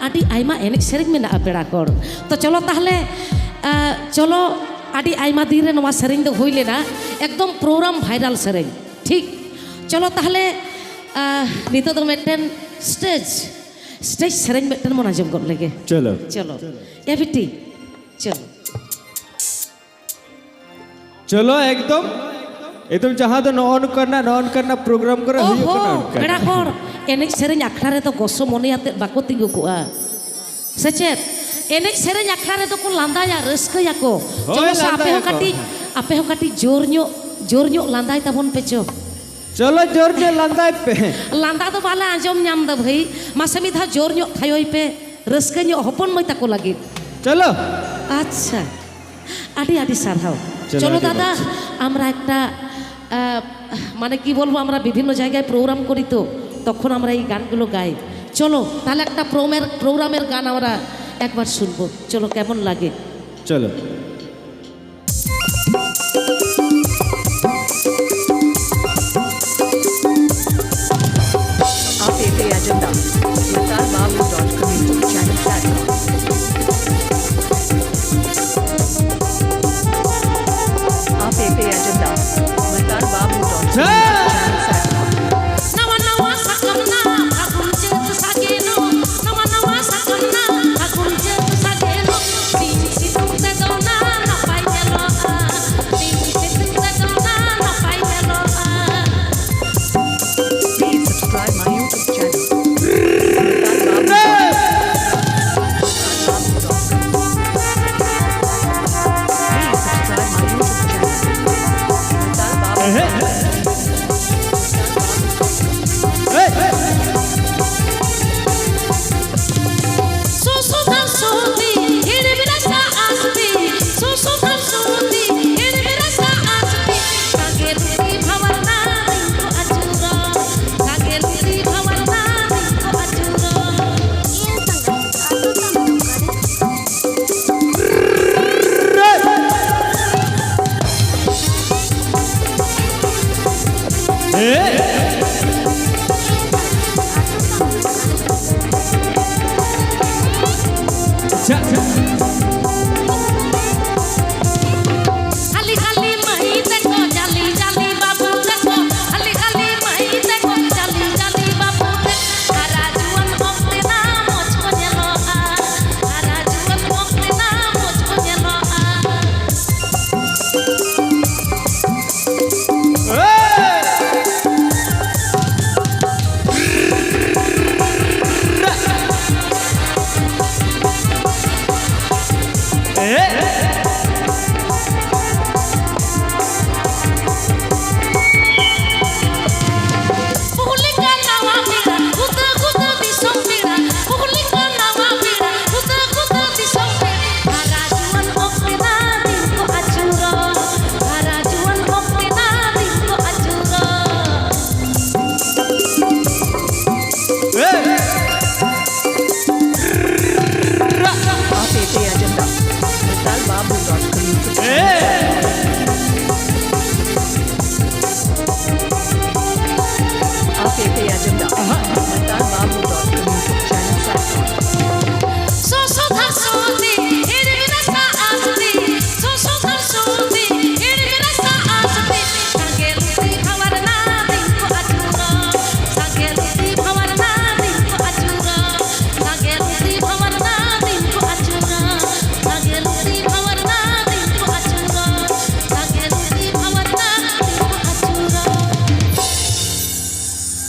ᱟᱹᱰᱤ ᱟᱭᱢᱟ ᱮᱱᱮᱡ ᱥᱮᱨᱮᱧ ᱢᱮᱱᱟᱜᱼᱟ ᱯᱮᱲᱟ ᱠᱚᱲ ᱛᱚ ᱪᱚᱞᱚ ᱛᱟᱦᱞᱮ ᱪᱚᱞᱚ ᱟᱹᱰᱤ ᱟᱭᱢᱟ ᱫᱤᱱ ᱨᱮ ᱱᱚᱣᱟ ᱥᱮᱨᱮᱧ ᱫᱚ ᱦᱩᱭ ᱞᱮᱱᱟ ᱮᱠᱫᱚᱢ ᱯᱨᱳᱜᱨᱟᱢ ᱵᱷᱟᱭᱨᱟᱞ ᱥᱮᱨᱮᱧ ᱴᱷᱤक चलो ताहले नितो तो मिट्टन स्टेज सेरेंज मिट्टन मन आजम कर लेगे चलो चलो ये बिट्टी चलो चलो एकदम एकदम जहाँ तो नॉन करना प्रोग्राम करे ओहो बेड़ा कोर एनेज सेरेंज अखड़ा रे तो गोसो मोने आते बाको तिंगु को सचेत एनेज सेरेंज अखड़ा रे तो को लांदा या रस्क या को चलो आपे हो काटी जोर न्यो लांदा ही तबोन पे चो चलो जोर ने लांदा पे लांदा तो बाला आजम नाम दा भाई मासे था जोर न्यो थायोई पे रस्क न्यो हपन मई ताको लगी चलो अच्छा आदि आदि सारहाव चलो दादा আমরা একটা মানে কি বলবো আমরা বিভিন্ন জায়গায় প্রোগ্রাম করি তো তখন আমরা এই গানগুলো গাই চলো তাহলে একটা প্রোগ্রামের গান আমরা একবার শুনবো চলো কেমন লাগে চলো